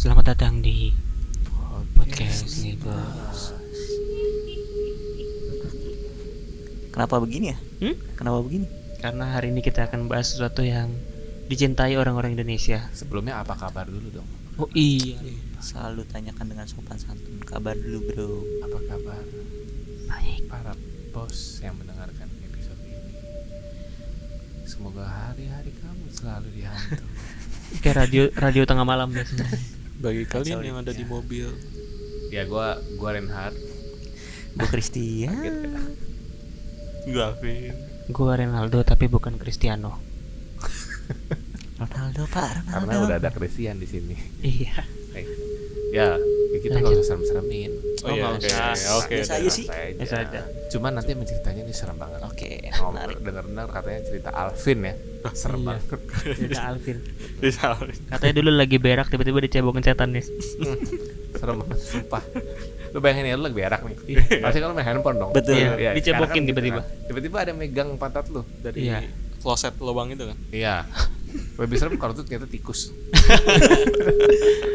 Selamat datang di podcast Ngibos. Kenapa begini ya? Kenapa begini? Karena hari ini kita akan bahas sesuatu yang dicintai orang-orang Indonesia. Sebelumnya apa kabar dulu dong? Oh iya. Selalu tanyakan dengan sopan santun. Kabar dulu bro. Apa kabar Baik. para bos yang mendengarkan episode ini? Semoga hari-hari kamu selalu dihantu. Kayak radio tengah malam biasanya. Bagi kalian yang ada di mobil. Ya gua Reinhard. Bu Christian. Gavin. Gua Renaldo tapi bukan Cristiano. Ronaldo pak. Ronaldo. Karena udah ada Christian di sini. Iya. Ya kita nggak usah serem-seremin. Oh iya, nggak oke. usah. Oke. Biasa aja sih. Biasa aja. Cuman nanti ceritanya ini serem banget. Oke. Ngomong Menarik. dengar katanya cerita Alvin ya. Serem Iya. banget. Cerita Alvin. Disalin. Katanya dulu lagi berak tiba-tiba dicebokin setan nih. Serem banget sumpah. Lu bayangin ya lu lagi berak nih. Iya. Pasti kalau main handphone dong. Betul. Iya, dicebokin sekarang kan tiba-tiba. gitu kan. Tiba-tiba ada megang pantat lu dari Iya. Kloset lubang itu kan. Iya. Lebih serem kalau itu ternyata tikus.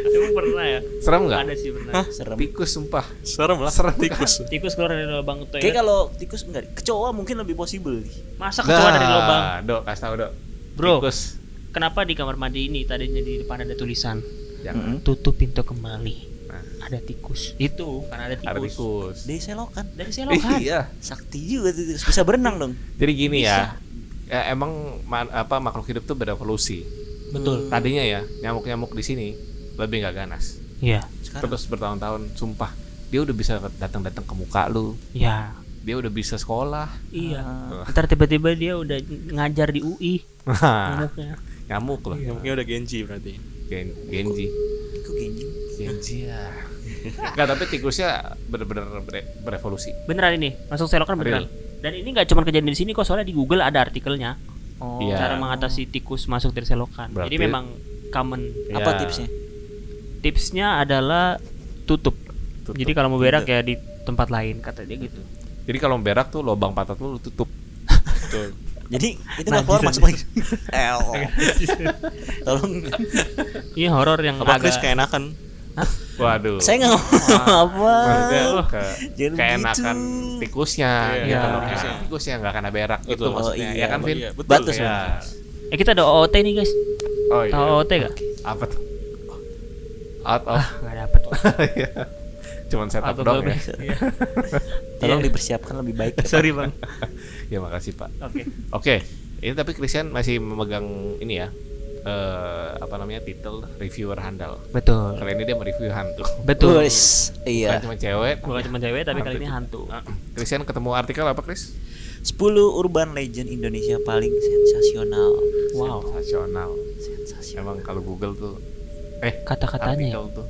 Emang pernah ya? Serem nggak? Ada sih pernah. Serem. Tikus sumpah. Serem lah. Serem Tikus. Tikus keluar dari lubang Kayak toilet. kalau tikus enggak, kecoa mungkin lebih possible nih. Masa keluar dari lubang? Dok, kasih tahu Dok. Bro. Tikus. Kenapa di kamar mandi ini tadinya di depan ada tulisan Jangan. tutup pintu kembali? Nah, Ada tikus. Itu kan ada ada tikus. tikus. Dari selokan. Dari selokan. Iya. Sakti juga tuh tikus. Bisa berenang dong. Jadi gini ya. Ya emang makhluk hidup tuh berevolusi. Betul. Tadinya ya nyamuk-nyamuk di sini lebih nggak ganas. Iya. Sekarang Terus bertahun-tahun, sumpah dia udah bisa datang-datang ke muka lu. Ya. Dia udah bisa sekolah. Iya. Ah. Ntar tiba-tiba dia udah ngajar di UI nyamuknya. Nyamuk loh. Nyamuknya udah Genji berarti. Genji. Kok Genji? Genji ya. Nggak, tapi tikusnya bener-bener berevolusi. Beneran ini, masuk selokan beneran. Dan ini nggak cuma kejadian di sini kok, soalnya di Google ada artikelnya. Oh. Iya. Cara mengatasi tikus masuk dari selokan. Berarti- Jadi memang common. Apa Ya, tipsnya? Tipsnya adalah tutup. tutup. Jadi kalau mau berak ya di tempat lain, kata dia gitu. Jadi kalau berak tuh lubang pantat lu tutup. Betul. Jadi itu Najis nggak keluar aja. masuk lagi. Tolong. Iya, horor yang Apa Chris agak keenakan? Waduh. Saya nggak ngomong apa. Maksudnya Jangan keenakan gitu. tikusnya, Iya, gitu. iya. Tikusnya nggak kena berak itu Betul. maksudnya. Oh, Ya kan, iya. Vin? Iya, betul. Batus, Ya. kita ada OOT nih guys. Oh iya. Tahu OOT gak? Apa tuh? Out of. Nggak dapet. Cuman setup Out of dong ya. progress. Iya. Tolong Iya. dipersiapkan lebih baik. ya, Pak. Sorry bang. Ya makasih, Pak. Oke. Oke. Ini tapi Christian masih memegang ini ya. Apa namanya, titel reviewer handal. Betul. Kali ini dia mereview hantu. Betul. Wes, Bukan iya. cuma cewek. Bukan cuma cewek tapi Hantu kali ini juga. hantu. Christian ketemu artikel apa, Chris? 10 urban legend Indonesia paling sensasional. Wow. Sensasional. Sensasional. Emang kalau Google tuh Kata-katanya ya. artikel tuh.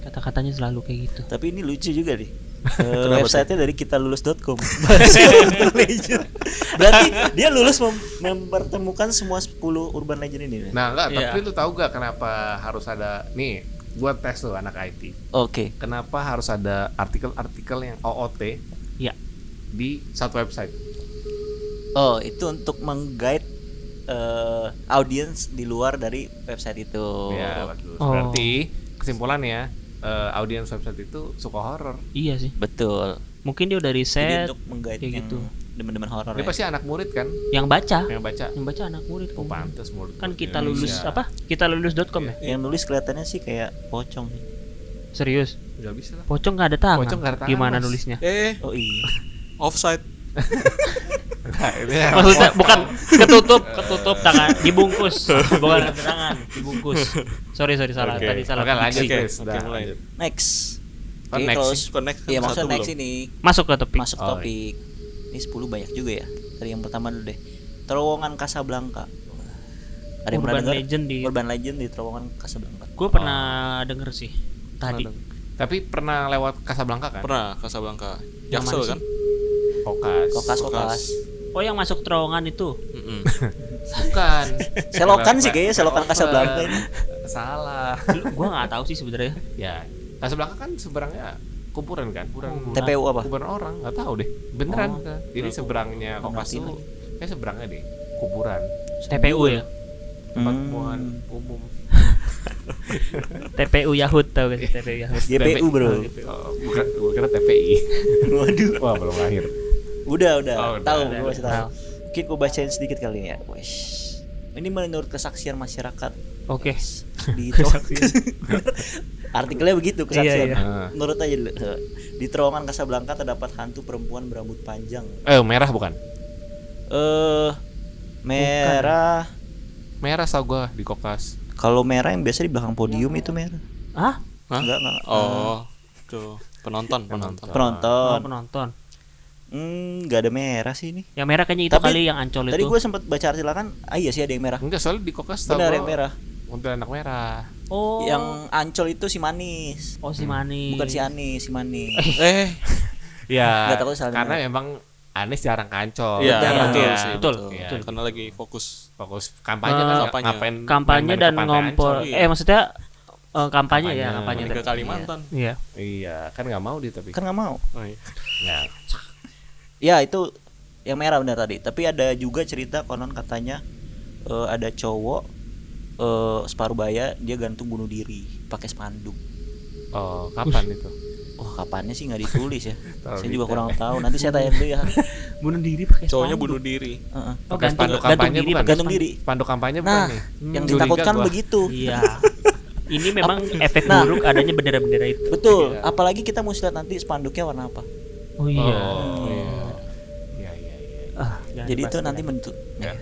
Kata-katanya selalu kayak gitu. Tapi ini lucu juga nih. Kenapa Website-nya dari kitalulus.com. Urban legend. Berarti dia lulus mempertemukan semua 10 urban legend ini. Nah, enggak, Iya. tapi lu tahu gak kenapa harus ada nih, gua tes tuh anak IT. Oke. Kenapa harus ada artikel-artikel yang OOT Iya. di satu website? Oh, itu untuk meng-guide audiens di luar dari website itu. Ya, bagus. Oh. Berarti kesimpulannya audiens website itu suka horor. Iya sih. Betul. Mungkin dia udah Jadi riset untuk meng-guide kayak yang gitu. demen-demen horor Ini ya. pasti anak murid kan yang baca. yang baca. Yang baca anak murid. Oh, pantes murid. Kan kita Indonesia. lulus apa? Kita lulus.com ya? Yang nulis kelihatannya sih kayak pocong nih. Serius. Nggak bisa lah. Pocong nggak ada tangan. Pocong nggak ada tangan, Gimana Mas. nulisnya? Oh iya. Offside. Nah, ini Maksudnya bukan ketutup tangan, dibungkus. Bukan ada tangan, dibungkus. Sorry salah. Oke. Tadi salah. Oke, lanjut, Oke, Chris. oke, Dah, mulai. lanjut. Next. Oh, Oke, next kalau sih. Connect kan iya satu maksudnya next belum? ini Masuk ke topik. masuk Oh, topik. Ini 10 banyak juga ya. Dari yang pertama dulu deh. Terowongan Casablanca. Ada yang pernah Urban dengar? legend di. Urban legend di Terowongan Casablanca. Gue pernah denger sih tadi. Tapi pernah lewat Casablanca kan? Pernah Casablanca. Yang Jaksel mana kan? Kokas. Kokas. Oh yang masuk terowongan itu. Mm-mm. Bukan. Selokan sih kayaknya, selokan Casablanca ini. Salah. Gue nggak tahu sih sebenarnya. Ya, Casablanca kan seberangnya kuburan kan? Kuburan TPU apa? kuburan orang, nggak tahu deh. Beneran. Oh. Jadi seberangnya Kokas Ngerti tuh kayak seberangnya deh kuburan. TPU ya. Tempat Hmm. pembuangan umum. TPU Yahud tau gak sih TPU Yahud? GPU bro. Oh, bukan, gue kira TPI. Waduh. Wah, belum lahir. Udah. Oh, udah. Tahu, Udah, gue masih udah. tahu. Mungkin gue bacain sedikit kali ya. Wesh. Ini menurut kesaksian masyarakat. Oke. Di artikelnya begitu kesaksian. Iya, iya. Menurut aja dulu. Di terowongan Casablanca terdapat hantu perempuan berambut panjang. Merah bukan? Merah. Merah tau gue di Kokas. Kalau merah yang biasa di belakang podium itu merah. Hah? Hah? Enggak. Oh, tuh penonton. Oh, Penonton. penonton. Enggak ada merah sih ini. Yang merah kayaknya itu Tapi kali yang Ancol Tadi itu. gue sempat baca artikel kan, iya sih ada yang merah. Enggak, soalnya di Kokas tau Benar gua yang merah. untuk anak merah. Oh. Yang Ancol itu si Manis. Oh si Manis. Bukan si Anis, si Manis. Ya, Nggak tahu salah karena dengar. memang Anies jarang kancol. Iya, Betul. betul Iya. sih. Betul. Iya. Betul. Karena lagi fokus. Fokus kampanye kan Kampanye. ngapain Kampanye main-main dan ke pantai ngompol. Ancol. Iya. Maksudnya kampanye ya, Kampanye. kampanye. Ke Kalimantan. Iya. Iya, kan nggak mau dia tapi. Kan nggak mau. Oh, iya. Nggak. Ya itu yang merah benar tadi. Tapi ada juga cerita konon katanya ada cowok separuh baya dia gantung bunuh diri pakai spanduk. Oh, kapan itu? Wah kapannya sih nggak ditulis ya. Taruh Saya di juga tab. kurang tahu. Nanti saya tanya dulu ya. Bunuh diri pakai Cowoknya spanduk. bunuh diri. Heeh. Oh, Pakai spanduk gantung kampanye diri bukan? pakai Gantung diri. Spanduk kampanye bukan Nah, nih? yang Curiga ditakutkan gua. begitu. Iya. Ini memang efek Nah. buruk adanya bendera-bendera itu. Betul. Iya. Apalagi kita mesti lihat nanti spanduknya warna apa. Oh iya. Oh, iya. Iya, iya, iya. Jangan Jadi itu dibahas nanti sekarang. bentuk. Ya.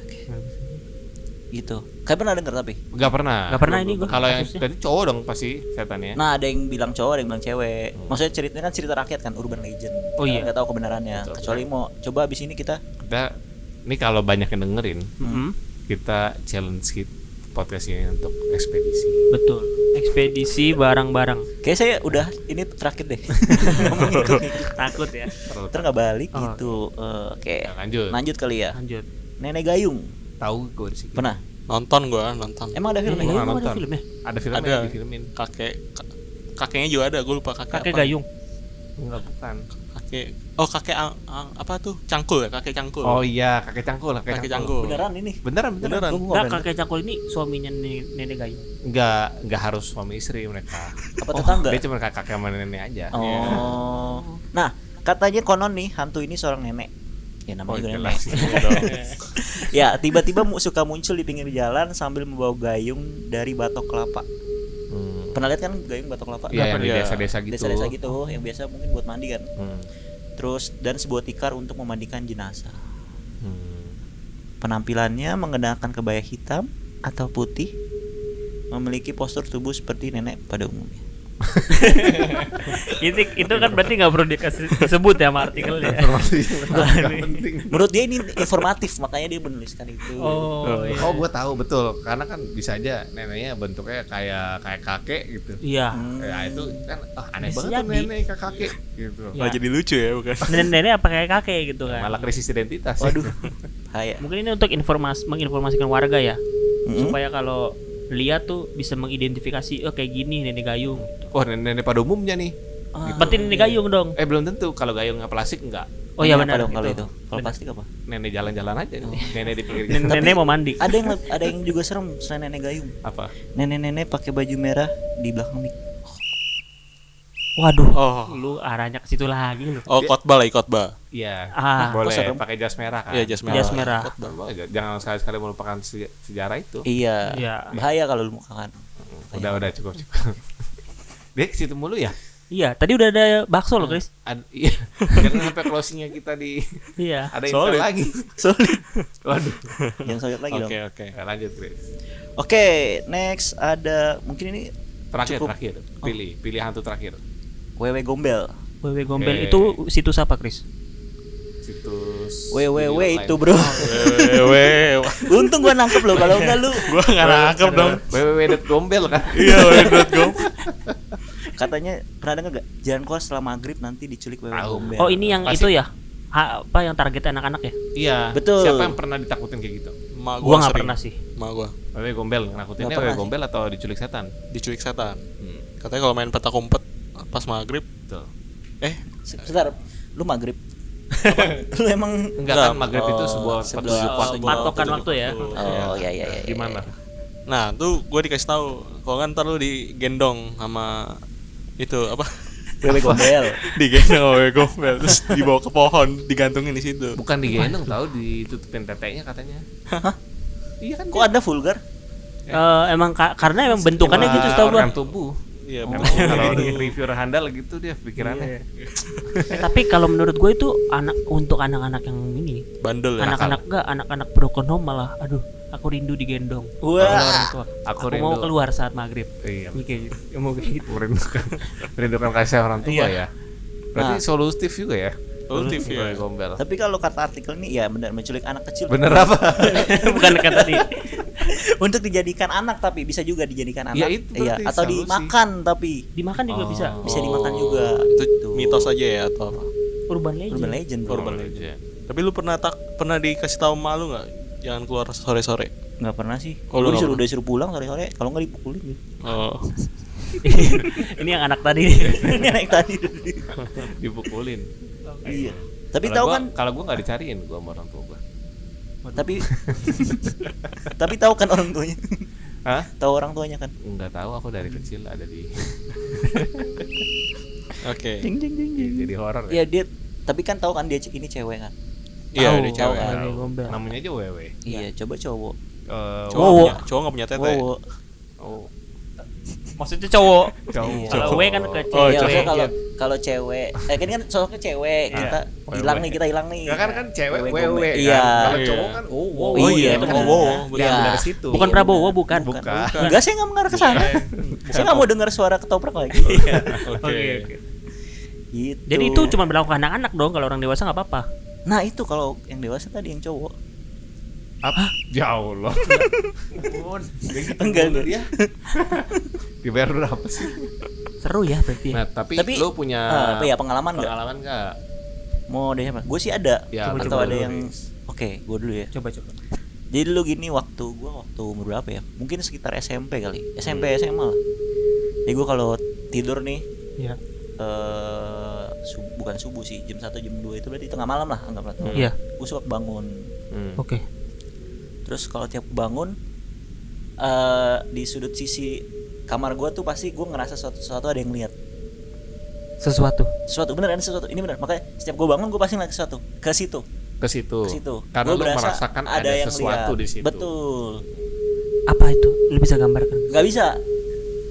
Gitu. Kalian pernah denger tapi? Nggak pernah. Nggak pernah ini gua Kalau yang kasusnya. tadi cowok dong pasti setannya. Nah ada yang bilang cowok, ada yang bilang cewek. Maksudnya ceritanya kan cerita rakyat kan, urban legend. Oh iya. Nggak tahu kebenarannya. Betul. Kecuali mau coba abis ini kita. Kita ini kalau banyak yang dengerin, Mhm. kita challenge podcast ini untuk ekspedisi. Betul. Ekspedisi barang-barang. Kayak saya udah ini terakhir deh. Takut ya. Terus Ntar nggak balik Oh. gitu. Oke. Ya, lanjut. Lanjut kali ya. Lanjut. Nenek Gayung. Tahu gue di sini. Pernah? Nonton gua, nonton. Emang ada Nenek filmnya? Gua Gayung nonton. ada filmnya. Ada filmnya Ada. yang difilmin. Kakeknya juga ada, gue lupa kakek Kakek apa. Gayung. Enggak, bukan. Kakek apa tuh? Cangkul ya, kakek cangkul. Oh iya, kakek cangkul, kakek cangkul. Beneran ini? Beneran. Beneran. Gua Nah, nggak kakek Cangkul ini suaminya Nenek Gayung. Enggak harus suami istri mereka. Apa tetangga? Dia cuma kakak sama nenek aja. Oh. Nah, katanya konon nih hantu ini seorang nenek. Ya namanya juga nenek. jelas. Iya dong. Ya, tiba-tiba suka muncul di pinggir jalan sambil membawa gayung dari batok kelapa. Pernah lihat kan gayung batok kelapa? Iya, yang di Iya. desa-desa gitu. Desa-desa gitu, yang biasa mungkin buat mandi kan. Hmm. Terus dan sebuah tikar untuk memandikan jenazah. Hmm. Penampilannya mengenakan kebaya hitam atau putih, memiliki postur tubuh seperti nenek pada umumnya. itu kan berarti nggak perlu disebut ya sama artikelnya. Penting. Menurut dia ini informatif, makanya dia menuliskan itu. Oh, iya. Oh, gue tahu betul. Karena kan bisa aja neneknya bentuknya kayak kakek gitu. Iya. Ya itu kan aneh Bisa banget tuh jadi. nenek ke kakek gitu. Ya. Malah jadi lucu ya, bukan? Nenek apa kayak kakek gitu kan. Malah krisis identitas. Waduh, bahaya. Mungkin ini untuk menginformasikan warga ya. Mm-mm. Supaya kalau lihat tuh bisa mengidentifikasi kayak gini Nenek Gayung. Oh, nenek pada umumnya nih. Berarti Nenek Gayung dong. Belum tentu. Kalau gayungnya plastik enggak. Oh iya Nenek apa benar. dong kalau itu. itu? Kalau plastik apa? Nenek jalan-jalan aja nih. Nenek di pinggir Nenek jalan. mau mandi. Ada yang juga serem selain nenek gayung. Apa? Nenek-nenek pakai baju merah di belakang mik. Waduh. Oh. Lu arahnya ke situ lagi lu. Oh, khotbah lagi khotbah. Iya. Ah, boleh serem? pakai jas merah kan? Iya, jas merah. Jas merah. Khotbah. Jangan sekali-sekali melupakan sejarah itu. Iya. Iya. Bahaya kalau lu mukakan. Udah cukup. Dia ke situ mulu ya? Iya, tadi udah ada bakso loh, Chris. Iya. Jangan sampai closingnya kita di Iya. ada Solid. intro lagi. Solid. Waduh. Jangan solid lagi dong. Oke. Ya, lanjut, Chris. Oke, next ada mungkin ini Terakhir. Cukup. Pilih hantu terakhir. Wewe Gombel. Wewe Gombel Oke. itu situs apa, Chris? Situs WWW video itu, online. Bro. Wewe. Untung gua nangkep loh, kalau enggak lu. Gua enggak nangkep dong. www.gombel kan. Iya, wewe.com. Katanya pernah denger gak? Jalan keluar setelah maghrib nanti diculik wewe Tahu. Gombel. Oh, ini yang Pasti. itu ya? Apa yang target anak-anak ya? Iya. Betul. Siapa yang pernah ditakutin kayak gitu? Mak Gua nggak sering. pernah sih. Mak gua Wewe gombel nakutinnya Nggak pernah wewe gombel atau diculik setan? diculik setan. Hmm. Katanya kalau main petak umpet pas maghrib, Betul. Sebentar, lu maghrib. Lu emang Enggak kan Enggak. maghrib itu Oh, sebuah sebuah- petunjuk waktu. patokan waktu ya. Oh, iya. Gimana? Nah, tuh gue dikasih tahu, kalau kan ntar lu digendong sama itu apa? Wewe gombel. Digendong sama wewe gombel, terus dibawa ke pohon, digantungin di situ. Bukan digendong tahu, ditutupin tetenya katanya. Iya kan? Kok Anda vulgar? Emang karena emang bentukannya gitu setahu gua. Organ tubuh. Iya, Emang betul. kalau reviewer handal gitu dia pikirannya. Tapi kalau menurut gue itu untuk anak-anak yang ini, Bandel ya. anak-anak broken home malah, aduh, aku rindu digendong. Wah. Oleh orang tua. Aku Aku mau rindu. keluar saat maghrib. Iya. Ini kayak gitu. Mau kayak gitu. Merindukan kasih orang tua ya. Berarti Nah. solutif juga ya. Solutif ya. Gombel. Tapi kalau kata artikel ini ya benar menculik anak kecil. Bener apa? Bukan kata tadi. Untuk dijadikan anak tapi bisa juga dijadikan anak. Ya, itu Iya, berarti atau solusi. dimakan tapi Dimakan juga bisa. bisa dimakan juga. Itu Tuh. mitos aja ya atau apa? Urban legend. Urban legend, bro. Urban legend. Tapi lu pernah dikasih tahu malu nggak? Jangan keluar sore-sore. Nggak pernah sih. Oh, lu nggak Udah disuruh pulang sore-sore, kalau nggak dipukulin gitu. Oh. Ini yang anak tadi. Ini naik tadi. Dipukulin. Iya. Tapi Kalau tahu gua- kan, kalau gua nggak dicariin gua sama orang tua gua. tapi tapi tahu kan orang tuanya. Hah? Tahu orang tuanya kan. Enggak tahu, aku dari kecil ada di Oke. Jeng jeng jeng jeng. jadi horor Iya dia, tapi kan tahu kan dia ini cewek kan. Iya, Tahu, dia cewek. tahu. Tahu. Gombel. Namanya aja Wewe. Iya, coba cowok. Cowok nggak punya tete. Wow. Oh, Maksudnya cowok. cowok. Kalau W kan ke Oh, Iya, cewek. maksudnya kalau cewek, kan sosoknya cewek, kita Wewe. hilang nih, kita hilang nih. Ya kan cewek Wewe wewe gombel. kan. Iya. Kalau Iya. cowok kan oh, wow. Oh, iya, benar. oh, wow. Iya, Iya. dari situ. Bukan Prabowo, bukan. Bukan. Enggak, saya nggak mengarah ke sana. Saya nggak mau dengar suara ketoprak lagi. Oke. Gitu. Jadi itu cuma berlaku ke anak-anak dong, kalau orang dewasa nggak apa-apa. Nah itu kalau yang dewasa tadi yang cowok. Apa? Ya Allah. Enggak enggak. Dia dibayar berapa sih? Seru ya berarti. Nah, tapi Tapi, lu punya apa ya, pengalaman nggak? pengalaman nggak? Mau deh apa? Gue sih ada. Ya, Atau coba ada dulu, yang Riz. Oke, gue dulu ya. Coba. Jadi dulu gini, waktu umur berapa ya? Mungkin sekitar SMP kali. SMP SMA lah. Jadi gue kalau tidur nih, Iya. bukan subuh sih, jam 1 jam 2 itu berarti tengah malam lah anggaplah. Iya. Gue suka bangun. Oke. Terus kalau tiap bangun, di sudut sisi kamar gue tuh pasti gue ngerasa sesuatu ada yang lihat. Sesuatu. Sesuatu beneran, sesuatu ini bener. Makanya setiap gue bangun gue pasti ngeliat sesuatu ke situ. Ke situ. Karena Gua lu berasa merasakan ada yang sesuatu lihat. di situ. Betul. Apa itu? Lu bisa gambarkan? Nggak bisa.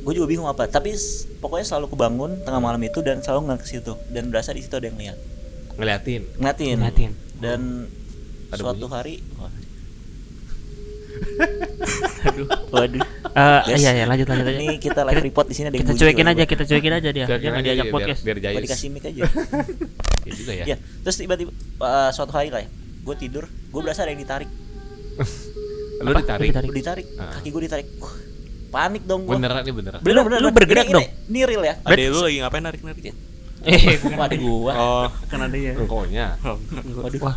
Gue juga bingung apa. Tapi pokoknya selalu kebangun tengah malam itu dan selalu ngeliat ke situ dan berasa di situ ada yang lihat. Ngeliatin. Ngeliatin. Dan Ada suatu bunyi? hari, waduh. Guys, Iya, lanjut aja. Ini kita live report di sini ada yang Kita bunyi cuekin juga. aja, kita cuekin aja dia. Cuekin Jangan aja diajak dia, podcast. biar Apa jayus. dikasih mic aja. Ya juga ya. Ya, terus tiba-tiba suatu hari lah ya, gue tidur, gue berasa ada yang ditarik. Lu Apa? ditarik. Lu Ditarik, Ah. kaki gue ditarik. Panik dong gue. Beneran nih beneran. Lu bergerak dong? Ini real ya. Adek lu lagi ngapain narik-narik? Bukan Waduh gua. Oh, Kan ada ya. Engkaunya. Waduh. Wah,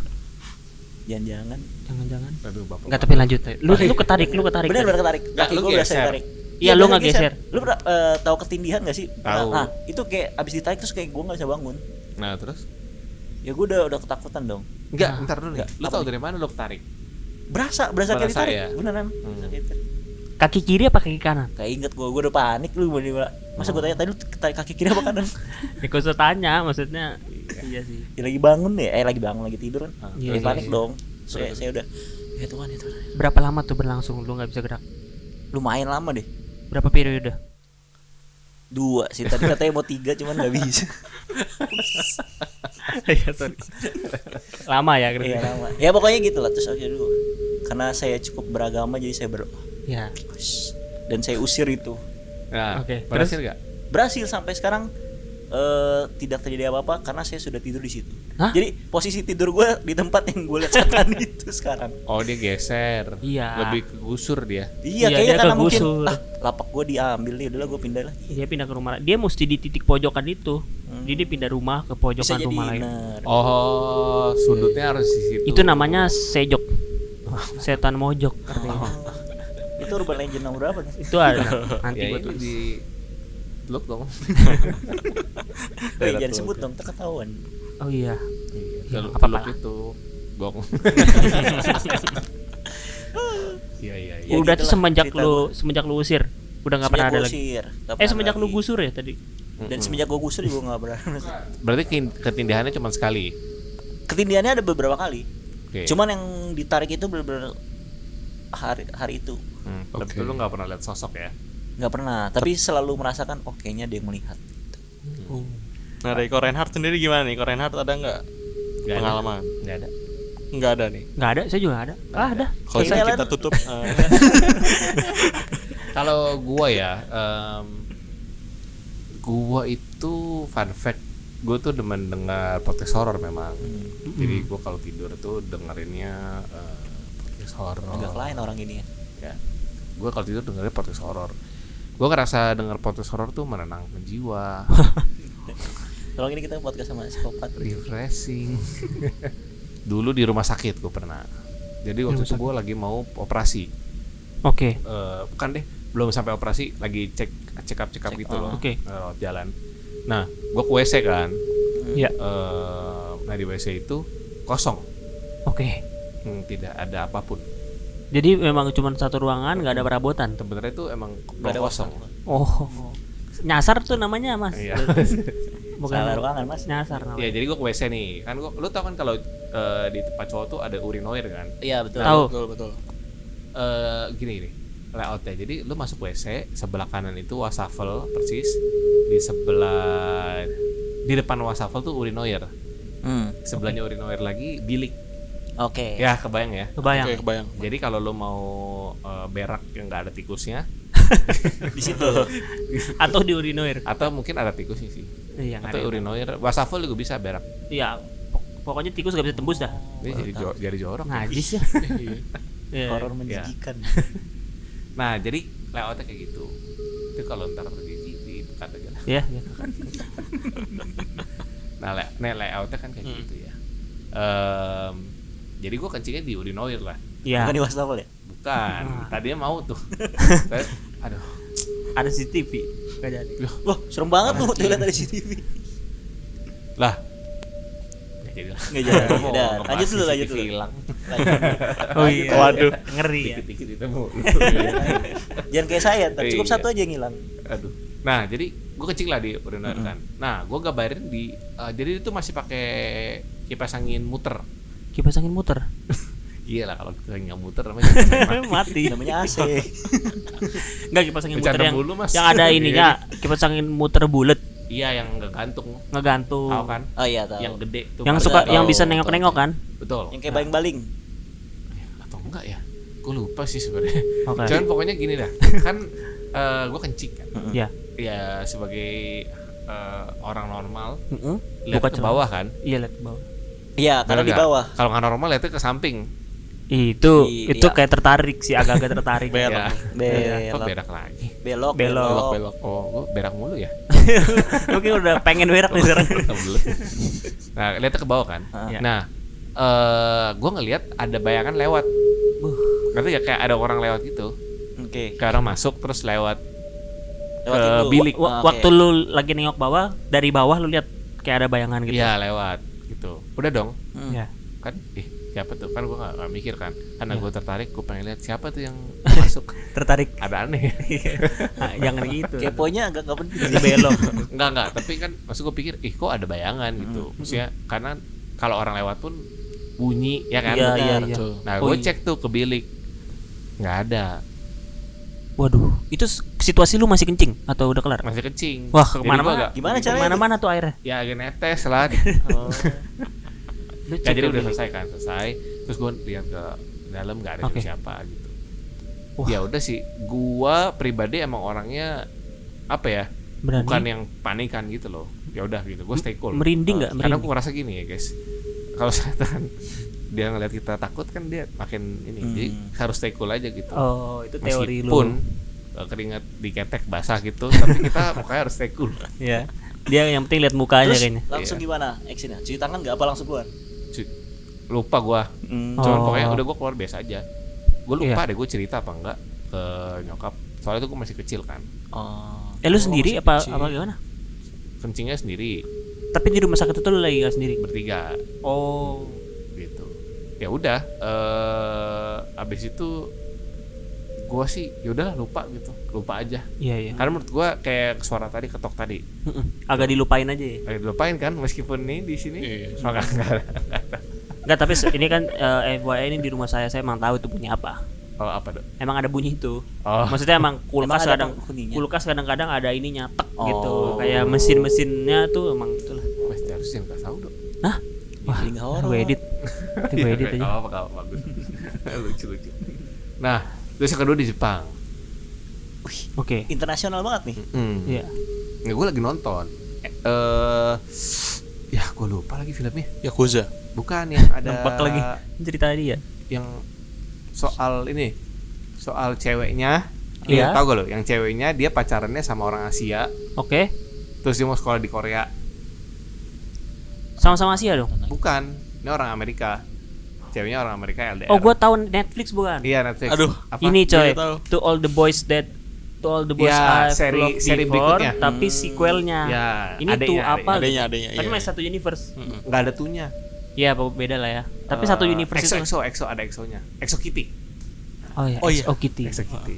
Jangan-jangan. jangan. Aduh, Bapak. Enggak, tapi lanjut. Lu ketarik. Bener ketarik. Nggak, Kaki lu gue berasa geser. ditarik. Iya, lu berasa nggak geser. Lu pernah tahu ketindihan gak sih? Tahu. Nah, itu kayak abis ditarik terus kayak gue nggak bisa bangun. Nah, terus? Ya gue udah ketakutan dong. Enggak, bentar dulu. Nggak, Lu apa tahu nih? dari mana lu ketarik? Berasa kayak Berasa ditarik. ya? Beneran. Berasa kayak ditarik. Kaki kiri apa kaki kanan? Kayak inget gue udah panik lu masa gue tanya tadi lu tarik kaki kiri apa kanan? Ya gua usah tanya, maksudnya. Iya sih. Ya lagi bangun ya, lagi bangun lagi tidur kan. Iya, Ya panik iya. dong. Saya udah ya Tuhan. Berapa lama tuh berlangsung lu nggak bisa gerak? Lumayan lama deh. Berapa periode? 2 sih tadi katanya mau 3 cuman nggak bisa. Iya, sorry. Lama ya, Iya lama. Ya pokoknya gitu lah terus oke dulu. Karena saya cukup beragama jadi saya Ya. dan saya usir itu. Nah, Oke, berhasil enggak? Berhasil sampai sekarang tidak terjadi apa-apa karena saya sudah tidur di situ. Hah? Jadi posisi tidur gue di tempat yang gue lihat setan itu sekarang. Oh, dia geser. Iya. Lebih kegusur dia. Iya Iya, kayaknya dia karena mungkin kegusur. lapak gue diambil nih, udah gue pindah lagi. Dia pindah ke rumah. Dia mesti di titik pojokan itu. Jadi dia pindah rumah ke Bisa pojokan jadi rumah lain. benar. Oh, sudutnya harus di situ. Itu namanya sejok. Setan mojok artinya. Itu urban legend nomor berapa nih? Itu ada. Nanti ya gua ini tulis. di Teluk dong. Jangan sebut dong, ketahuan. Oh iya. Teluk apa-apa lah. itu gong. Iya. Ya Udah tuh gitulah semenjak lu usir. Udah enggak pernah ada lagi. Semenjak lu gusur. gusur ya tadi. Dan semenjak gua gusur juga enggak pernah. Berarti ketindihannya cuma sekali. Ketindihannya ada beberapa kali. Oke. Cuman yang ditarik itu benar-benar hari itu. Tapi lu nggak pernah lihat sosok ya? Nggak pernah, tapi selalu merasakan kayaknya dia yang melihat. Nah dari Ko Reinhardt sendiri gimana nih? Ko Reinhardt ada nggak Nggak ada. pengalaman? Nggak ada. Nggak ada nih. Enggak ada, saya juga ada. Ada. Kalau Kayaknya kita tutup. Kalau gua ya, gua itu fun fact, gua tuh demen dengar podcast horor memang. Jadi gua kalau tidur tuh dengerinnya podcast horor. Agak lain orang ini ya. Ya, gua kalau tidur dengerin podcast horor. Gua ngerasa denger podcast horor tuh menenangkan jiwa, Kalau ini kita podcast sama psikopat. refreshing. Dulu di rumah sakit gua pernah. Jadi waktu itu gua lagi mau operasi. Oke. Bukan deh, belum sampai operasi, lagi check up gitu loh. Oke. Lewat jalan. Nah, gua ke WC kan. Iya. Nah di WC itu kosong, Oke. tidak ada apapun. Jadi memang cuma satu ruangan, nggak ada perabotan. Sebenarnya itu emang Nggak ada kosong. Oh. Nyasar tuh namanya, Mas. Iya. Bukan Salah ruangan, Mas. nyasar Ya namanya. jadi gua ke WC nih. Kan lu tau kan kalau di tempat cowok tuh ada urinoir kan. Iya betul. Tahu. Betul. Gini layoutnya. Jadi lu masuk WC, sebelah kanan itu wastafel persis, di sebelah di depan wastafel tuh urinoir, sebelahnya urinoir lagi bilik. Oke. Ya kebayang ya. Kebayang. Oke, kebayang. Jadi kalau lu mau berak yang nggak ada tikusnya, Di situ. Atau di urinoir. atau mungkin ada tikusnya sih, Iya, atau urinoir wastafel juga bisa berak. Iya. Pokoknya tikus gak bisa tembus dah. Ini jadi jorok. Najis ya. Iya. Horor menjijikan. Nah jadi layoutnya kayak gitu. Itu kalau ntar di dekat aja lah. Iya, iya. Nah layoutnya kan kayak gitu ya. Jadi gue kencingnya di urinoir lah. Iya. Bukan di wastafel ya? Bukan. Tadinya mau tuh. Tapi, aduh. Ada CCTV. Gak jadi. Wah, serem banget tuh toilet dari CCTV. Lah. Nggak jadi lah. Nggak jadi. Gua mau Udah, ngebahas lanjut dulu, CCTV lanjut dulu. hilang. Oh iya. Waduh. Ngeri ya. Dikit-dikit itu mau. Jangan kayak saya, cukup Iya. satu aja yang hilang. Aduh. Nah, jadi gue kencing lah di urinoir kan. Nah, gue gambarin di jadi itu masih pakai kipas angin muter. Kipas angin muter. Iya lah, kalau kita nggak muter namanya kipas angin mati. Mati. Namanya AC. Enggak kipas angin muter Bercanda yang mulu, Mas. yang ada ininya, kipas angin muter bulat, Iya, yang nggak gantung. ngegantung. Tahu kan? Oh iya tahu. Yang gede tuh. Yang Tahu, suka tahu, yang bisa tahu, nengok-nengok kan? Betul. Yang kayak baling-baling. Atau enggak ya? Gue lupa sih sebenarnya. Oke. Cuman pokoknya gini dah. Kan gue kencing kan. Iya. Ya sebagai orang normal Heeh. lihat Buka ke celana. bawah kan. Iya, lihat ke bawah. Iya, karena Bener di nggak? bawah. Kalau nggak normal lihatnya ke samping. Itu Iya. kayak tertarik sih, agak-agak tertarik. Ya. Kok Belok. berak lagi? Belok. Belok. Oh, gue berak mulu ya. Mungkin udah pengen berak nih sekarang. Nah, lihatnya ke bawah kan. Iya. Nah, gue ngelihat ada bayangan lewat. Ngerti gak kayak ada orang lewat gitu. Oke. Kayak orang masuk terus lewat Lewatin dulu. bilik. Ah, oke. Waktu lu lagi nengok bawah, dari bawah lu lihat kayak ada bayangan gitu. Iya, lewat gitu. Udah dong. Iya. Kan siapa tuh, kan gue nggak mikir kan, karena Iya. gue tertarik, gue pengen lihat siapa tuh yang masuk. Tertarik. Ada aneh. Nah, jangan gitu. Keponya agak nggak penting. Jadi belok. Enggak, tapi kan maksud gue pikir kok ada bayangan gitu. Maksudnya karena kalau orang lewat pun bunyi ya kan. Iya, iya, Benar. iya. Betul. Nah, Oh, gue iya. cek tuh ke bilik, nggak ada, Waduh, itu situasi lu masih kencing atau udah kelar? masih kencing. Wah, Jadi kemana-mana. gua agak- Gimana caranya? Kemana-mana tuh airnya. ya agak netes lah. Lu Ya, cek jadi ke udah bilik. selesai kan, selesai. Terus gue lihat ke dalam nggak ada Oke. siapa gitu. Wah. Ya udah sih, gua pribadi emang orangnya apa ya? Berani. Bukan yang panikan gitu loh. Ya udah gitu, gue stay cool. Merinding nggak? Karena Merinding. gue ngerasa gini ya guys, kalau setan dia ngeliat kita takut kan dia makin ini, jadi harus stay cool aja gitu. Oh, itu teori lu. Meskipun keringat diketek basah gitu, tapi kita pokoknya harus stay cool. Iya. Dia yang penting lihat mukanya Terus kayaknya. langsung Iya. gimana actionnya? Cuci tangan nggak apa langsung keluar? Lupa gue, Oh. cuman pokoknya udah gue keluar biasa aja. Gue lupa Iya. deh gue cerita apa enggak ke nyokap, soalnya itu gue masih kecil kan. Oh. Lu sendiri masih apa kecil. apa gimana? Kencingnya sendiri, Tapi di rumah sakit itu lu lagi nggak sendiri? bertiga Oh. gitu. ya udah abis itu gue sih yaudah lupa aja. Iya. Karena menurut gue kayak suara tadi ketok tadi Agak dilupain aja ya. agak dilupain kan, meskipun nih di sini suara Enggak, tapi ini kan FYI ini di rumah saya emang tahu itu bunyi apa. oh apa dong. Emang ada bunyi itu. Oh. Maksudnya emang Emang ada penghuninya? kulkas kadang-kadang ada ininya tek Oh. gitu. Kayak mesin-mesinnya tuh emang itulah. Pasti harus yang nggak tahu dong. Hah? Wah, Jadi nggak horor. gue edit. Nanti gue edit aja. Kalau bagus. lucu. Nah, terus yang kedua di Jepang. Oke. Internasional banget nih. Iya. Nggak, gue lagi nonton. Ya gue lupa lagi filmnya. Yakuza. Bukan yang ada. Nebak lagi cerita dia. Yang soal ini, soal ceweknya. Iya. Tahu gak lo? Yang ceweknya dia pacarannya sama orang Asia. Oke. Terus dia mau sekolah di Korea. Sama-sama Asia dong. Bukan, ini orang Amerika. Ceweknya orang Amerika LDR. Oh, gua tahu Netflix bukan? Iya, Netflix. Aduh, apa? Ini coy, Gue tahu. To All the Boys Ya, I've loved seri before, berikutnya. tapi sequelnya. Ya, Ini adanya, tuh apa? adanya, gitu. Tapi iya. masih satu universe. Nggak ada tunya. Iya, beda lah ya. Tapi satu universe itu. EXO ada EXO-nya. EXO Kitty. Oh iya, Oh iya. XO Kitty. EXO Kitty.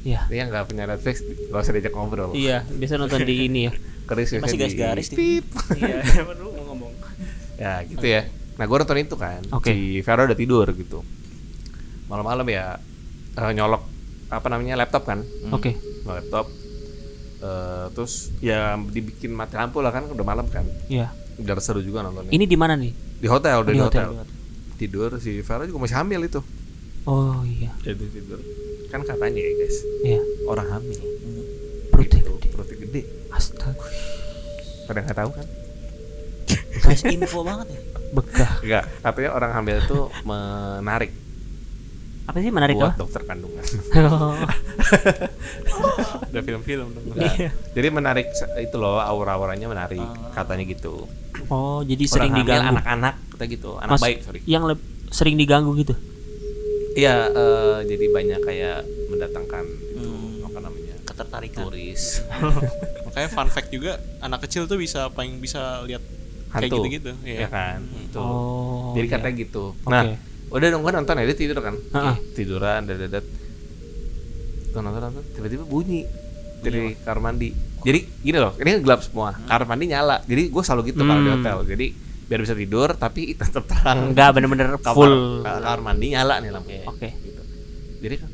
Iya. Dia nggak punya Netflix, nggak usah diajak ngobrol. Iya, biasa nonton di ini ya. Keris Masih garis-garis nih. Pip. Iya, baru mau ngomong. Ya gitu ya. Nah gue nonton itu kan. Oke. Si Vero udah tidur gitu. Malam-malam ya nyolok apa namanya laptop kan. Oke. Laptop. Terus ya dibikin mati lampu lah kan, udah malam kan. Iya. Udah seru juga nontonnya. Ini di mana nih? Di hotel, udah di hotel. di hotel. Tidur, si Vero juga masih hamil itu. Oh iya. Jadi tidur. Kan katanya ya guys, Iya. orang hamil Perutnya gitu, gede. perutnya gede. Astaga. Pada nggak tahu kan? Kasih info banget ya. Begah. Enggak, katanya orang hamil itu menarik Apa sih menarik buat apa? dokter kandungan. Udah film-film dong. Enggak. Jadi menarik itu loh, aura-auranya menarik, katanya gitu. Oh, jadi Orang sering hamil, diganggu. anak-anak kata gitu, anak baik, sorry. Yang sering diganggu gitu. Iya, jadi banyak kayak mendatangkan itu apa namanya? Ketertarikan. Turis. Makanya fun fact juga, anak kecil tuh paling bisa lihat kayak Hantu. gitu-gitu. Iya kan? Itu. Oh. Jadi iya. katanya gitu. Oke. Nah, udah dong, gua nonton ya, dia tidur kan. Heeh. Tiduran, dadat. Tuh nonton, tiba-tiba bunyi dari kamar mandi. Jadi gini loh, ini gelap semua, kamar mandi nyala. Jadi gue selalu gitu kalau di hotel. Jadi biar bisa tidur tapi tetap terang. Enggak bener-bener full. Kamar mandi nyala nih lampunya. Oke. Gitu. Jadi kan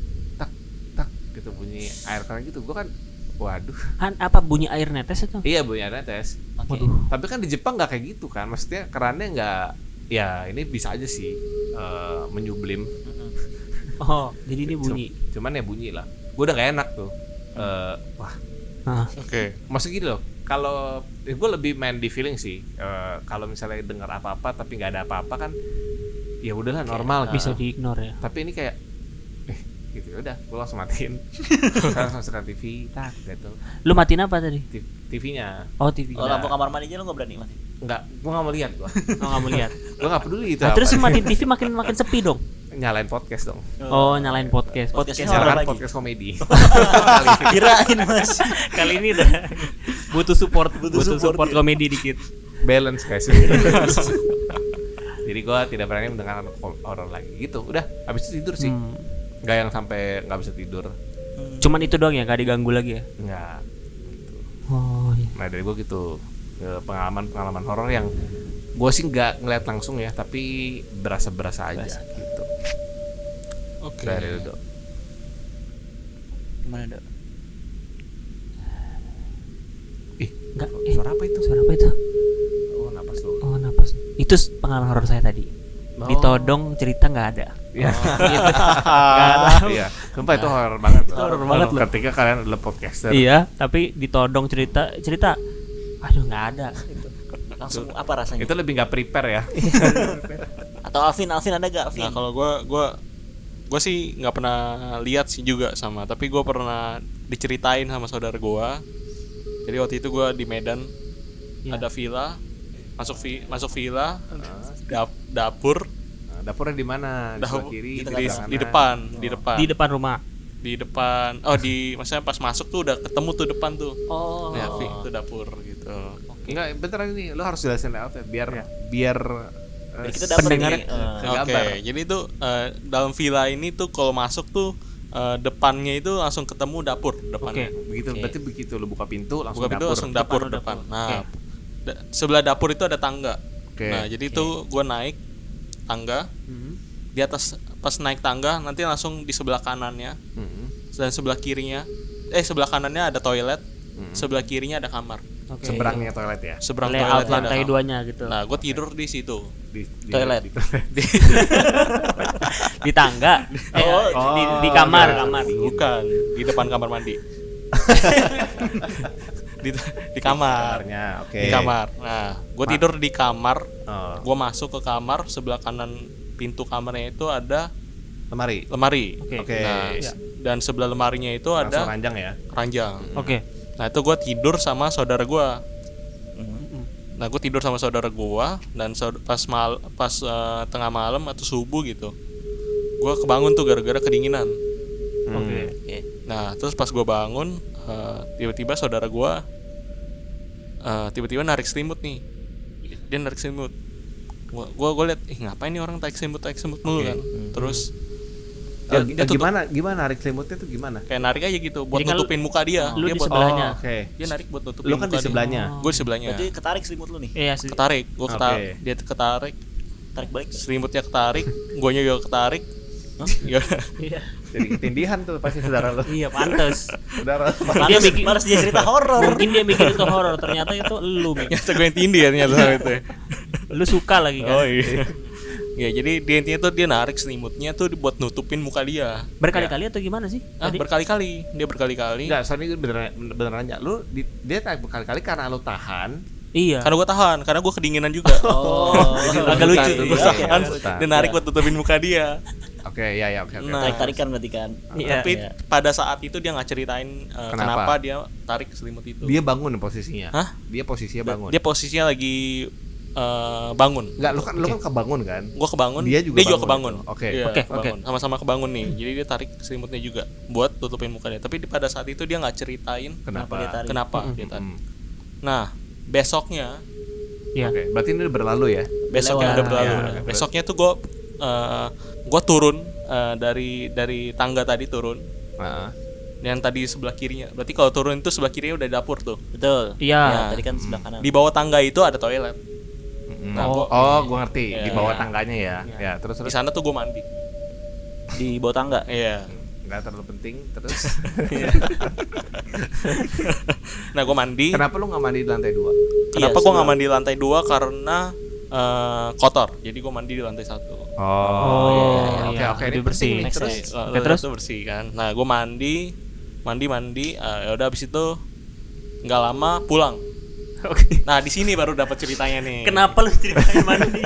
tak gitu bunyi air keran gitu. Gue kan waduh. Kan apa bunyi air netes itu? Iya bunyi air netes. Oke. Tapi kan di Jepang nggak kayak gitu kan. Maksudnya kerannya nggak, ya ini bisa aja sih menyublim. Oh, jadi ini bunyi. Cuman ya bunyi lah. Gue udah gak enak tuh. Wah, Nah, Oke. maksud gini loh. Kalau gue lebih main di feeling sih. Kalau misalnya dengar apa-apa tapi nggak ada apa-apa kan, ya udahlah normal. bisa gitu. diignore ya. Tapi ini kayak, gitu ya udah. Gue langsung matiin. Langsung masukkan TV, tak gitu. Lu matiin apa tadi? TV-nya. Oh, TV. Oh, lampu kamar mandinya lu nggak berani mati. Enggak, gue nggak mau lihat gue. Oh, enggak mau lihat. Gue nggak peduli itu. Nah, apa. terus matiin TV makin sepi dong. Nyalain podcast dong. Oh, nyalain podcast. Podcastnya Podcastnya horor Silakan lagi. podcast komedi. Kirain Mas. kali ini udah butuh support support, ya. komedi dikit. Balance guys. Jadi gue tidak berani mendengarkan horor lagi gitu. Udah, habis itu tidur sih. Nggak yang sampai nggak bisa tidur. Cuman itu doang ya, gak diganggu lagi ya. Nggak. Gitu. Oh iya. Nah dari gue gitu, pengalaman horor yang gue sih nggak ngeliat langsung ya, tapi berasa aja gitu. Oke. Dari lu, Dok. Gimana, Dok? Ih, Enggak, suara apa itu? Suara apa itu? Oh, napas lu. Oh, napas. Itu pengalaman horor saya tadi. Oh. Ditodong cerita nggak ada. Iya. Nggak ada. Iya. Sumpah itu horor banget. Horor banget loh. Ketika kalian adalah podcaster. Iya, tapi ditodong cerita. Aduh, nggak ada. Langsung apa rasanya? Itu lebih nggak prepare ya. Atau Alvin ada gak Alvin? Nah, kalau gue sih nggak pernah lihat sih juga sama, tapi gue pernah diceritain sama saudara gue. Jadi waktu itu gue di Medan, Ya. ada villa, masuk villa, dapur, Nah, dapurnya di mana? Di sebelah kiri, di depan, Di depan rumah. di depan. Oh, maksudnya pas masuk tuh udah ketemu tuh depan tuh. Oh. Ya, itu dapur gitu. Enggak, bentar ini lo harus jelasin layoutnya biar Jadi kita dapat pendengar- nih. Oke, gambar. jadi itu dalam villa ini tuh kalau masuk tuh depannya itu langsung ketemu dapur depannya. Begitu, berarti begitu lu buka pintu langsung Buka pintu dapur. langsung dapur depan. Nah, sebelah dapur itu ada tangga. Oke. Nah, jadi itu gue naik tangga. Di atas pas naik tangga nanti langsung di sebelah kanannya dan sebelah kirinya sebelah kanannya ada toilet, sebelah kirinya ada kamar. Oke. Seberangnya toilet ya. Seberang Layout toiletnya ada lantai kamar. duanya gitu. Nah, gue tidur di situ. Di Toilet. Di tangga. Di kamar, iya. kamar. Bukan, di depan kamar mandi. di kamar. Kamarnya, oke. Di kamar. Nah, gue tidur di kamar. Oh, Gue masuk ke kamar, sebelah kanan pintu kamarnya itu ada lemari. lemari. Oke. Nah, dan sebelah lemarinya itu Langsung ada ranjang ya. ranjang. Oke. Nah, itu gue tidur sama saudara gue. Nah, gue tidur sama saudara gue dan pas tengah malam atau subuh gitu, gue kebangun tuh gara-gara kedinginan. Oke. Oke. Nah, terus pas gue bangun, tiba-tiba saudara gue tiba-tiba narik selimut nih. Dia narik selimut. Gue liat, ngapain nih orang tarik selimut mulu kan. Terus dia tutup, Gimana narik selimutnya tuh gimana? kayak narik aja gitu buat Jadi kan nutupin muka dia. lu Dia di buat sebelahnya. Oke. dia narik buat nutupin Lu kan muka di sebelahnya. Gue di sebelahnya. Berarti ketarik selimut lu nih. Iya sih. Ketarik, gue Oke. dia ketarik, Tarik balik. selimutnya ketarik, guanya juga ketarik. Ya udah. Iya. Jadi ketindihan tuh pasti saudara lu. Iya, pantes. Saudara. Dia bikin Malas dia cerita horor. mungkin dia mikir itu horor, ternyata itu lu, Mik. Ternyata gue yang tindih ya ternyata sama itu. Lu suka lagi kan. Oh iya. Ya jadi dia intinya tuh dia narik selimutnya tuh buat nutupin muka dia. Berkali-kali atau gimana sih? Tadi? Berkali-kali. Dia berkali-kali. Enggak, soalnya beneran aja. Lu dia tarik berkali-kali karena lu tahan. Iya. Karena gue tahan, karena gue kedinginan juga. Oh, agak lucu tuh. Gue Iya, tahan. iya. Dia narik buat nutupin muka dia. Oke, ya oke. Nah, tarik-tarikan berarti kan. Iya. Tapi pada saat itu dia nggak ceritain kenapa Kenapa? dia tarik selimut itu. Dia bangun posisinya. Hah? Dia posisinya bangun. Dia posisinya lagi bangun. Enggak, lu kan kebangun kan? Gue kebangun, Dia juga kebangun. bangun. Oke. Iya, Oke, kebangun. Sama-sama kebangun nih. Jadi dia tarik selimutnya juga buat tutupin mukanya. Tapi pada saat itu dia nggak ceritain Kenapa? dia tarik? kenapa dia tarik. Hmm. Nah, besoknya Iya. Oke, berarti ini udah berlalu ya? besoknya Lewat. udah berlalu. Ya, Besoknya tuh gue turun dari tangga tadi turun. Heeh. Yang tadi sebelah kirinya. Berarti kalau turun itu sebelah kirinya udah dapur tuh. Betul. Iya. Ya, tadi kan sebelah kanan. Di bawah tangga itu ada toilet. Nah, Gua ngerti. Di Iya. bawah tangganya ya. Ya, terus Di sana tuh gue mandi. Di bawah tangga. Iya. nggak terlalu penting. Terus Nah, gue mandi. kenapa lu nggak mandi di lantai 2? Kenapa Iya, gue nggak mandi di lantai 2? Karena kotor. Jadi gue mandi di lantai 1. Oh, iya. Oke, Lebih ini bersih. penting nih. Make Terus sense. Oke, terus? Itu bersih kan. Nah, gue mandi. Ya udah abis itu nggak lama pulang. Oke. Nah, di sini baru dapat ceritanya nih. Kenapa lu ceritain mandi?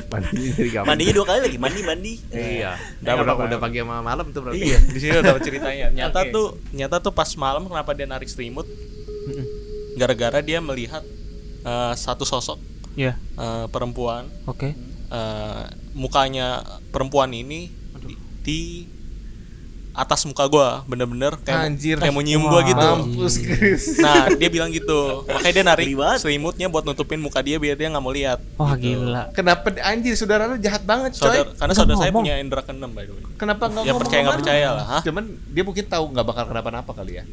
mandi dari kamar. Mandinya 2 kali lagi, mandi. Iya. Udah Udah pagi sama malam tuh berarti. Iya, di sini udah dapat ceritanya. Nyata tuh pas malam kenapa dia narik selimut? Gara-gara dia melihat satu sosok Iya. perempuan. Oke. Mukanya perempuan ini di atas muka gua, bener-bener Anjir. kayak mau nyium gua gitu. Mampus Chris. Nah, dia bilang gitu. Makanya dia narik Geli banget. selimutnya buat nutupin muka dia biar dia nggak mau lihat. Wah, gila. Kenapa anjir saudara lu jahat banget coy? Karena saudara saya punya indera keenam by the way. Kenapa nggak Ya ngomong percaya nggak sama lu? percaya lah, hah? Cuman dia mungkin tahu nggak bakal kenapa-napa kali ya.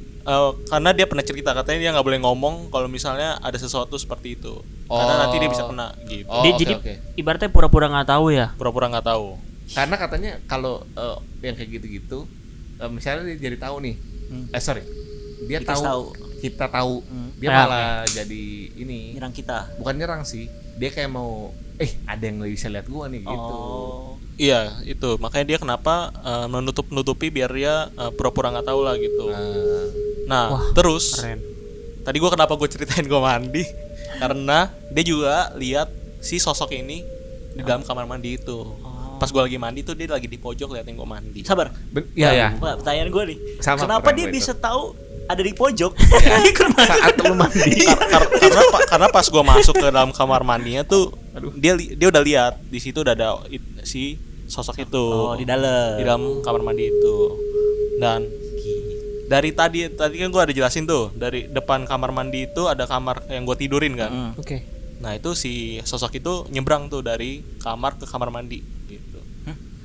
Karena dia pernah cerita katanya dia nggak boleh ngomong kalau misalnya ada sesuatu seperti itu. Karena nanti dia bisa kena gitu. Oh, Dia oke, jadi oke. ibaratnya pura-pura nggak tahu ya. Pura-pura nggak tahu. Karena katanya kalau yang kayak gitu-gitu, misalnya dia jadi tahu nih, sorry, dia Kita tahu, kita tahu, dia Ya, malah jadi ini, Nyerang kita. bukan nyerang sih, dia kayak mau, ada yang bisa lihat gua nih gitu. Oh. Iya itu makanya dia kenapa nutupi biar dia pura-pura nggak tahu lah gitu. Nah terus Keren. tadi gue kenapa gue ceritain gue mandi karena dia juga lihat si sosok ini di dalam kamar mandi itu. Pas gue lagi mandi tuh dia lagi di pojok liatin gue mandi. Sabar. Iya. Wah, pertanyaan gue nih. Sama Kenapa pertanyaan dia gua bisa tahu ada di pojok? Saat lu mandi, Karena pas gue masuk ke dalam kamar mandinya tuh dia udah lihat di situ udah ada si sosok itu. Oh, di dalam. Di dalam kamar mandi itu. Dan dari tadi kan gue ada jelasin tuh, dari depan kamar mandi itu ada kamar yang gue tidurin kan. Oke. Nah itu si sosok itu nyebrang tuh dari kamar ke kamar mandi gitu.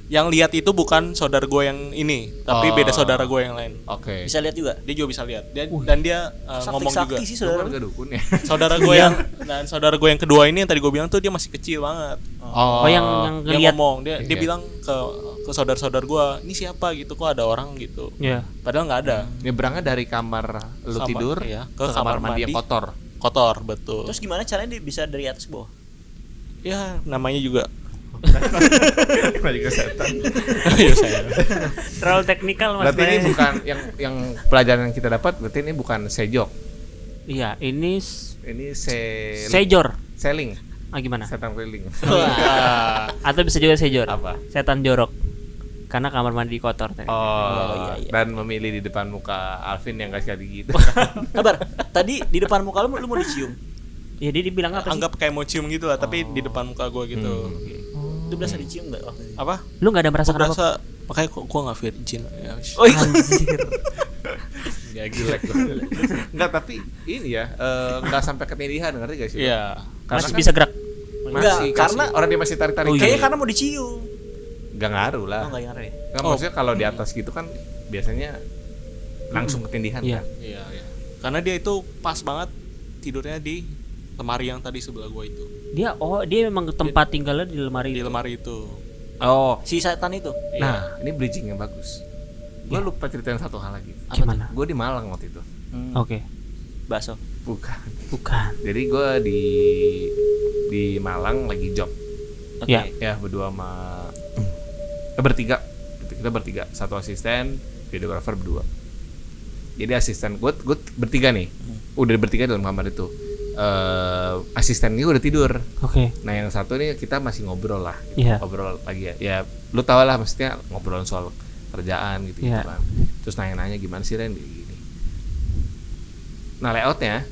Yang lihat itu bukan saudara gue yang ini, tapi beda saudara gue yang lain. Oke. Bisa lihat juga. Dia juga bisa lihat. Dan dia ngomong juga. Sakti sih saudara. Keluarga dukun ya. Saudara gue yang dan saudara gue yang kedua ini yang tadi gue bilang tuh dia masih kecil banget. Oh, yang Dia ngelihat. ngomong, dia Iya. bilang ke saudara-saudara gue, ini siapa gitu, kok ada orang gitu. Ya. Padahal nggak ada. Nyebrangnya dari kamar lu Kamar, tidur iya, ke kamar mandi yang kotor. Kotor, betul. Terus gimana caranya dia bisa dari atas ke bawah? Ya namanya juga. Kita juga setan. Iya saya. Terlalu teknikal Mas. Berarti ini bukan yang pelajaran yang kita dapat, berarti ini bukan sejok. Iya, ini Ini sejor. seling, Gimana? setan keliling. Atau bisa juga sejor. Apa? Setan jorok. Karena kamar mandi kotor tadi. Oh, iya. dan memilih di depan muka Alvin yang gak sekali gitu. Kabar. Tadi di depan muka lu mau dicium. Ya dia dibilang apa sih? Anggap kayak mau cium gitu lah, tapi di depan muka gue gitu. Itu berasa dicium enggak waktu itu? Apa? Lu nggak ada Gue merasakan apa? berasa makanya kok gue nggak virgin. Ya, wis. Oh iya. Anjir. Gak gila gua. Enggak, tapi ini ya enggak sampai ketindihan, ngerti gak sih? Iya. Karena Masih kan bisa gerak. Enggak, masih karena- orang dia masih tarik-tarik. Oh, iya. Kayaknya karena mau dicium. Enggak ngaruh lah. Oh enggak yang ya. Nggak, maksudnya kalau di atas gitu kan biasanya langsung ketindihan Iya. kan. Iya, iya. Karena dia itu pas banget tidurnya di lemari yang tadi sebelah gue itu. Dia memang tempat tinggalnya di lemari. Di itu. lemari itu. Oh, Si setan itu. Iya. nah ini bridging yang bagus. Gue lupa ceritain satu hal lagi. Gimana? Gue di Malang waktu itu. Oke. Bakso. Bukan. Bukan. Jadi gue di Malang lagi job. Oke. Ya. Ya berdua sama bertiga. Kita bertiga, satu asisten, videographer berdua. Jadi asisten gue bertiga nih. Udah bertiga dalam kamar itu. Asisten ini udah tidur. Oke. Nah yang satu nih kita masih ngobrol lah, Iya. ngobrol lagi ya. Ya lu tau lah, maksudnya ngobrol soal kerjaan gitu, Iya. kan. Terus nanya-nanya gimana sih Ren gini. Nah layoutnya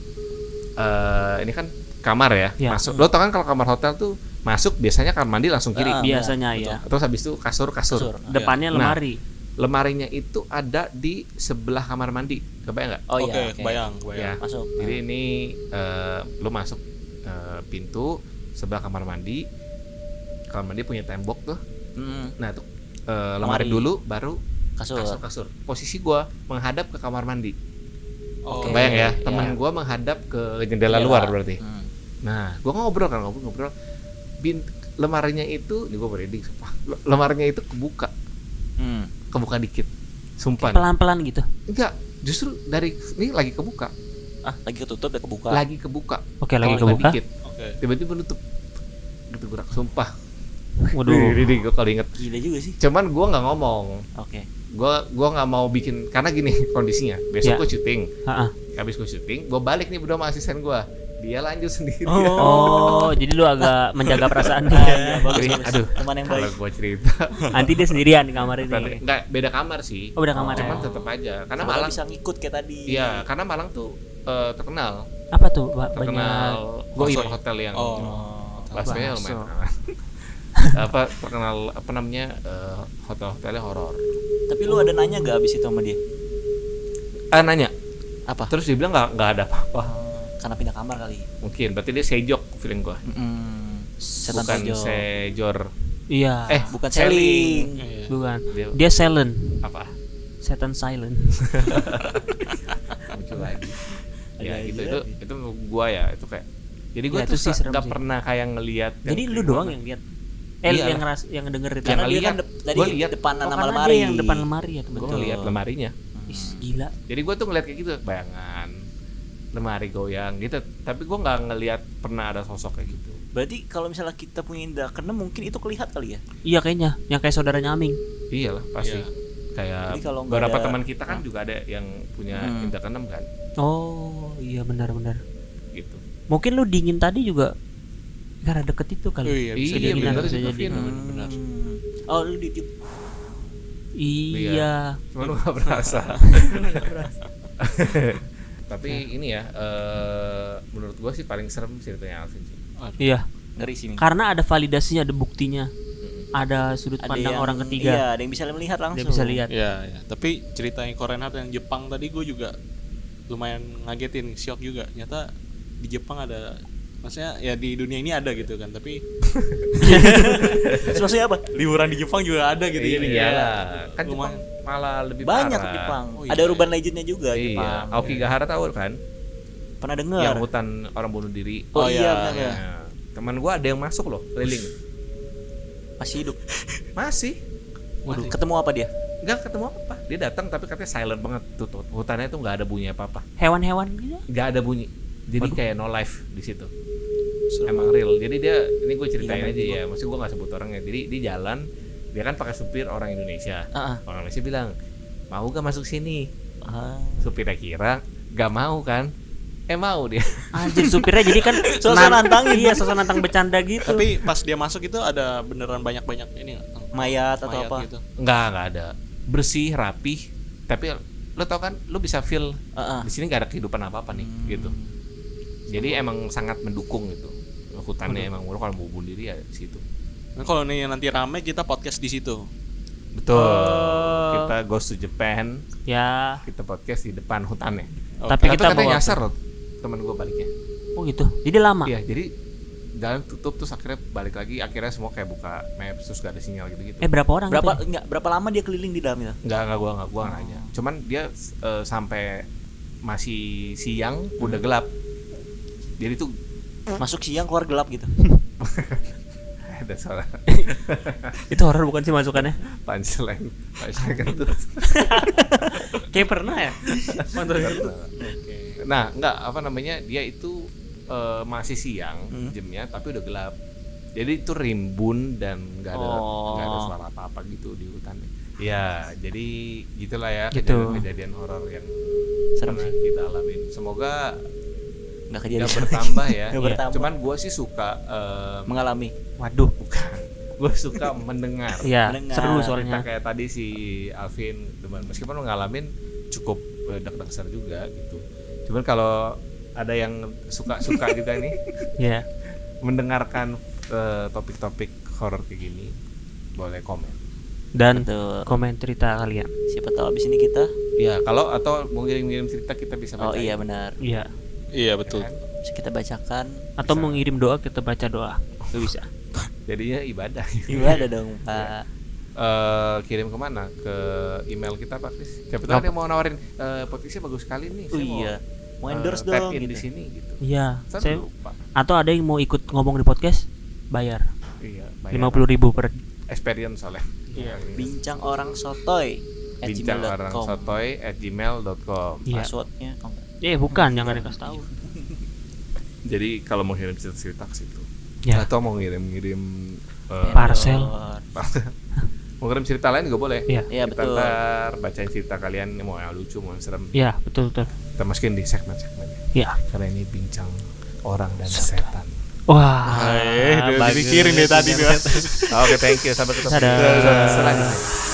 ini kan kamar ya, Iya. masuk. Lo tau kan kalau kamar hotel tuh masuk biasanya kamar mandi langsung kiri. Ah, Biasanya betul. ya. Terus habis itu kasur. Kasur. Depannya Nah. lemari. Lemarinya itu ada di sebelah kamar mandi, kebayang nggak? Oh Oke, iya. bayang. Ya. Masuk. Jadi ini lo masuk pintu sebelah kamar mandi. Kamar mandi punya tembok tuh. Nah itu lemari Lemari. dulu, baru Kasur. kasur. Posisi gua menghadap ke kamar mandi. Oh. Kebayang ya, Iya. teman gua menghadap ke jendela luar berarti. Nah, gua ngobrol kan, ngobrol. Lemarinya itu, ini gua merinding sumpah. Lemarinya itu kebuka dikit. Sumpah. nih. Pelan-pelan gitu. Enggak, justru dari ini lagi kebuka. Ah, lagi ketutup ya kebuka. Lagi kebuka. Oke, lagi Kebuka kebuka. dikit. Oke. Tiba-tiba nutup. Gitu gerak, sumpah. Waduh. Ini gua kalau inget. Gila juga sih. Cuman gua nggak ngomong. Oke. Gua nggak mau bikin, karena gini kondisinya. Besok Ya. gua syuting. Heeh. Habis gua syuting, gua balik nih berdua sama asisten gua. Dia lanjut sendiri. Oh, jadi lu agak menjaga perasaan dia. Iya, bagus, Jadi, bagus. aduh, Teman yang kalau baik. gua cerita, Nanti dia sendirian di kamar ini. enggak beda kamar sih. Oh, beda kamar ya. Cuman tetap aja, karena Soalnya Malang, bisa ngikut kayak tadi. iya, karena Malang tuh terkenal, Apa tuh? Banyak. terkenal hotel yang baksonya Bakso. lumayan terkenal. Terkenal apa namanya hotel-hotelnya horor. Tapi lu ada nanya gak abis itu sama dia? Nanya, Apa? terus dia bilang nggak ada apa-apa. Karena pindah kamar kali. Mungkin, berarti dia sejok feeling gua. Setan Bukan pojok. sejor. Iya. Bukan selling. Bukan. Dia- Dia silent. Apa? Setan silent. Muncul lagi. Ya Ada gitu, aja. itu gua ya, itu kayak. Jadi gua Ya, tuh itu sih serem nggak sih. pernah kayak ngelihat. Jadi lu doang yang lihat. Iya. Yang denger itu. Karena Yang dia lihat, kan tadi gua lihat. depanan Oh, sama karena lemari. dia yang depan lemari ya, Gua betul. ngelihat lemarinya. Ih, gila. Jadi gue tuh ngeliat kayak gitu, bayangan lemari goyang gitu. Tapi gue nggak ngeliat pernah ada sosok kayak gitu. Berarti kalau misalnya kita punya indera keenam mungkin itu kelihatan kali ya. Iya kayaknya, yang kayak saudaranya Aming. Iyalah pasti. Iya. Kayak Jadi kalau nggak beberapa ada- teman kita kan juga ada yang punya indra keenam kan, Oh, iya benar-benar. gitu. Mungkin lu dingin tadi juga karena deket itu kali. Oh, iya, bisa Iya jadi. benar bisa sih jadi. Vin. Benar. Oh, lu ditiup. Iya. Cuma lu nggak berasa. Tapi ini ya, menurut gue sih paling serem ceritanya Alvin sih. Iya. Ngeri sih. Ming. Karena ada validasinya, ada buktinya. Ada sudut Ada pandang yang- orang ketiga. Iya, ada yang bisa melihat langsung. Dia bisa lihat. Iya, ya. Tapi cerita yang Korean Heart yang Jepang tadi gue juga lumayan ngagetin, shock juga. Ternyata di Jepang ada Maksudnya ya di dunia ini ada gitu kan, tapi Terus maksudnya apa? liburan di Jepang juga ada gitu. Jadi Iya ya, lah. Kan Jepang lumayan. malah lebih Banyak parah. di Jepang. Oh, iya. Ada urban legendnya juga Iya, Jepang. Aokigahara tahu kan? Pernah dengar? Yang hutan orang bunuh diri. Oh, Oh, iya, iya, benar iya. ya. Nah, teman gua ada yang masuk loh, keliling. Masih hidup. Masih. Waduh, ketemu apa dia? Nggak ketemu apa. Dia datang tapi katanya silent banget tuh. Hutannya tuh nggak ada bunyi apa-apa. Hewan-hewan gitu. Nggak ada bunyi. Jadi kayak no life di situ. Emang real. Jadi dia, ini gue ceritain Gila, aja ya. Maksudnya gue nggak sebut orangnya. Jadi di jalan dia kan pakai supir orang Indonesia. Orang Indonesia bilang, mau gak masuk sini? Supirnya kira gak mau kan? Mau dia. Anjir supirnya jadi kan Sosok nantangin. Iya, sosok nantang bercanda gitu. Tapi pas dia masuk itu ada beneran banyak-banyak ini nggak? Mayat atau Mayat apa? gitu. Nggak ada. Bersih, rapih. Tapi lo tau kan, lo bisa feel di sini nggak ada kehidupan apa-apa nih, gitu. Jadi emang sangat mendukung gitu. Hutannya emang lo kalau mau bunuh diri ya di situ. Nah, kalau nih nanti rame kita podcast di situ. Betul. Kita goes to Japan, Ya. kita podcast di depan hutannya. Tapi kita katanya bawa nyasar loh temen gue baliknya. Oh gitu. Jadi lama. Iya, jadi jalan tutup terus akhirnya balik lagi, akhirnya semua kayak buka maps terus gak ada sinyal gitu-gitu. Berapa orang Berapa gitu? berapa lama dia keliling di dalam itu? Enggak gua nanya. Cuman dia sampai masih siang udah gelap. Jadi tuh Masuk siang keluar gelap gitu. ada suara Itu horor bukan sih masukannya? punchline kan tuh. Kayak pernah ya? Nah, enggak apa namanya, dia itu masih siang jamnya tapi udah gelap. Jadi itu rimbun dan enggak ada suara apa-apa gitu di hutan. Ya, jadi gitulah ya Gitu. kejadian horor yang Serem pernah sih. kita alamin. Semoga Nggak nggak kejadian. bertambah ya. Nggak bertambah. Cuman gue sih suka Mengalami. Waduh. bukan. Gue suka mendengar. Iya, Mendengar. seru Cerita soalnya. kayak tadi si Alvin, teman meskipun ngalamin cukup deg-degan juga gitu. Cuman kalau ada yang suka-suka juga nih Iya. mendengarkan topik-topik horor kayak gini, boleh komen. Dan Betul. komen cerita kalian. Siapa tahu abis ini kita. Ya, kalau atau mau ngirim-ngirim cerita kita bisa Oh bacain. iya benar. Iya. Iya betul. Kan? Bisa kita bacakan. Atau mau ngirim doa kita baca doa. Itu bisa. Jadinya ibadah. Gimana dong Pak? Kirim kemana? Ke email kita Pak Kris. Siapa tahu dia mau nawarin podcastnya bagus sekali nih. Oh Saya iya. Mau mau endorse tap dong in gitu. di sini gitu. Iya. Saya Saya lupa. atau ada yang mau ikut ngomong di podcast, bayar Iya, 50.000 per. experience soalnya. Iya. Bincang orang sotoy Bincang orang @gmail.com. sotoy@gmail.com. Iya. Passwordnya oh, Bukan, jangan dikasih tahu. Jadi kalau mau kirim cerita ke situ, Ya. atau mau ngirim Parcel. mau kirim cerita lain juga boleh. Iya. Iya, Kita betul. ntar bacain cerita kalian, mau yang lucu, mau yang serem. Iya, betul. Kita masukin di segmen-segmennya. Iya. Karena ini bincang orang dan setan. Wah. Udah dipikirin deh tadi. Oke, thank you. Sampai ketemu Dadah. di episode selanjutnya.